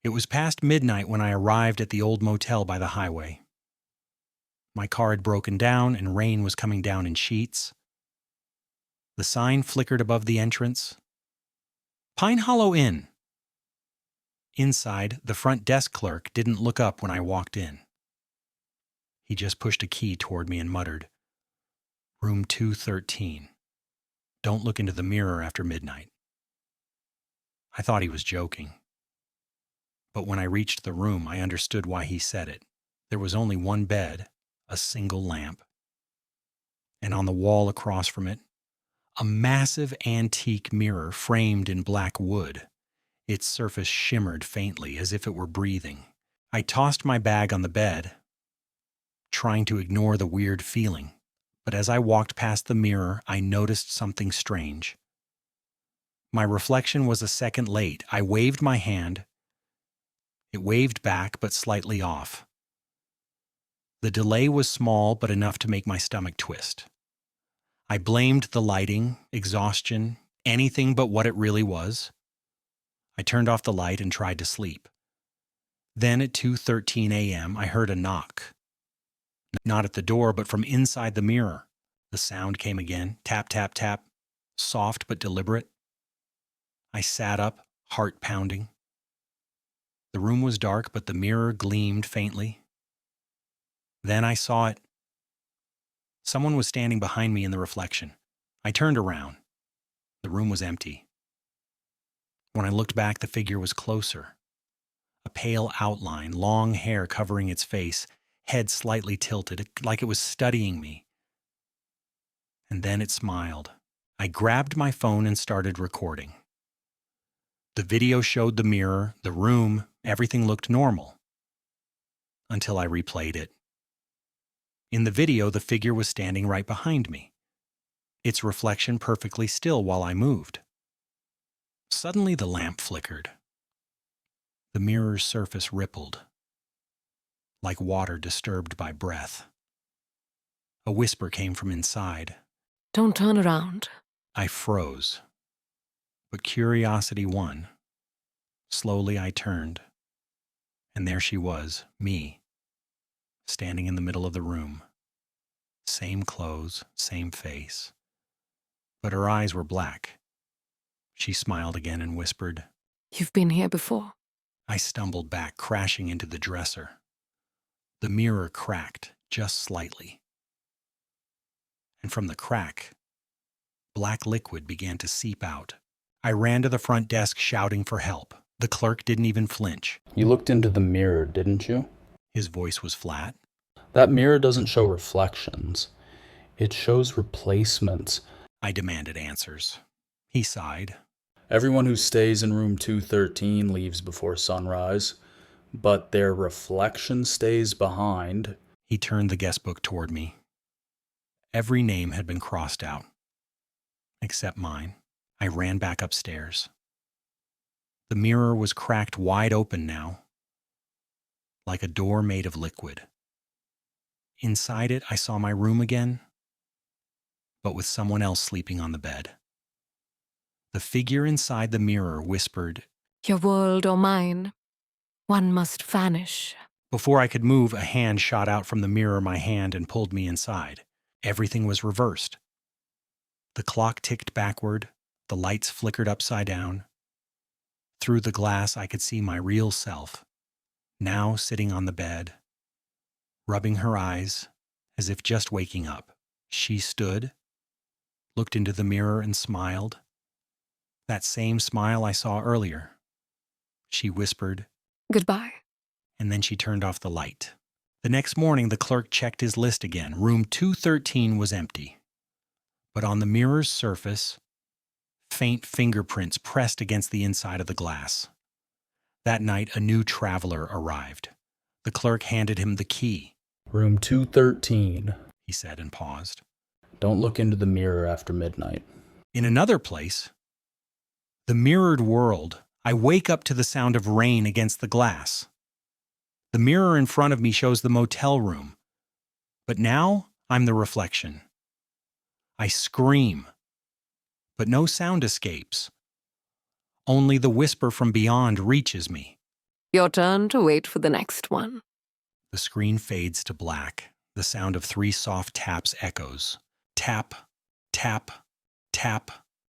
It was past midnight when I arrived at the old motel by the highway. My car had broken down and rain was coming down in sheets. The sign flickered above the entrance. Pine Hollow Inn. Inside, the front desk clerk didn't look up when I walked in. He just pushed a key toward me and muttered, "Room 213. Don't look into the mirror after midnight." I thought he was joking. But when I reached the room, I understood why he said it. There was only one bed, a single lamp. And on the wall across from it, a massive antique mirror framed in black wood. Its surface shimmered faintly as if it were breathing. I tossed my bag on the bed, trying to ignore the weird feeling. But as I walked past the mirror, I noticed something strange. My reflection was a second late. I waved my hand. It waved back, but slightly off. The delay was small, but enough to make my stomach twist. I blamed the lighting, exhaustion, anything but what it really was. I turned off the light and tried to sleep. Then at 2:13 a.m., I heard a knock. Not at the door, but from inside the mirror. The sound came again, tap, tap, tap, soft but deliberate. I sat up, heart pounding. The room was dark, but the mirror gleamed faintly. Then I saw it. Someone was standing behind me in the reflection. I turned around. The room was empty. When I looked back, the figure was closer. A pale outline, long hair covering its face, head slightly tilted, like it was studying me. And then it smiled. I grabbed my phone and started recording. The video showed the mirror, the room, everything looked normal. Until I replayed it. In the video, the figure was standing right behind me, its reflection perfectly still while I moved. Suddenly the lamp flickered. The mirror's surface rippled, like water disturbed by breath. A whisper came from inside. "Don't turn around." I froze, but curiosity won. Slowly I turned, and there she was, me, standing in the middle of the room. Same clothes, same face. But her eyes were black. She smiled again and whispered. "You've been here before." I stumbled back, crashing into the dresser. The mirror cracked, just slightly. And from the crack, black liquid began to seep out. I ran to the front desk shouting for help. The clerk didn't even flinch. You looked into the mirror, didn't you? His voice was flat. That mirror doesn't show reflections. It shows replacements. I demanded answers. He sighed. Everyone who stays in room 213 leaves before sunrise, but their reflection stays behind. He turned the guest book toward me. Every name had been crossed out, except mine. I ran back upstairs. The mirror was cracked wide open now, like a door made of liquid. Inside it, I saw my room again, but with someone else sleeping on the bed. The figure inside the mirror whispered, "Your world or mine, one must vanish." Before I could move, a hand shot out from the mirror my hand and pulled me inside. Everything was reversed. The clock ticked backward, the lights flickered upside down. Through the glass, I could see my real self, now sitting on the bed, rubbing her eyes as if just waking up. She stood, looked into the mirror and smiled. That same smile I saw earlier. She whispered, "Goodbye." and then she turned off the light. The next morning, the clerk checked his list again. Room 213 was empty. But on the mirror's surface, faint fingerprints pressed against the inside of the glass. That night, a new traveler arrived. The clerk handed him the key. Room 213, He said and paused. Don't look into the mirror after midnight. In another place, the mirrored world, I wake up to the sound of rain against the glass. The mirror in front of me shows the motel room, but now I'm the reflection. I scream, but no sound escapes. Only the whisper from beyond reaches me. Your turn to wait for the next one. The screen fades to black. The sound of 3 soft taps echoes. Tap, tap, tap.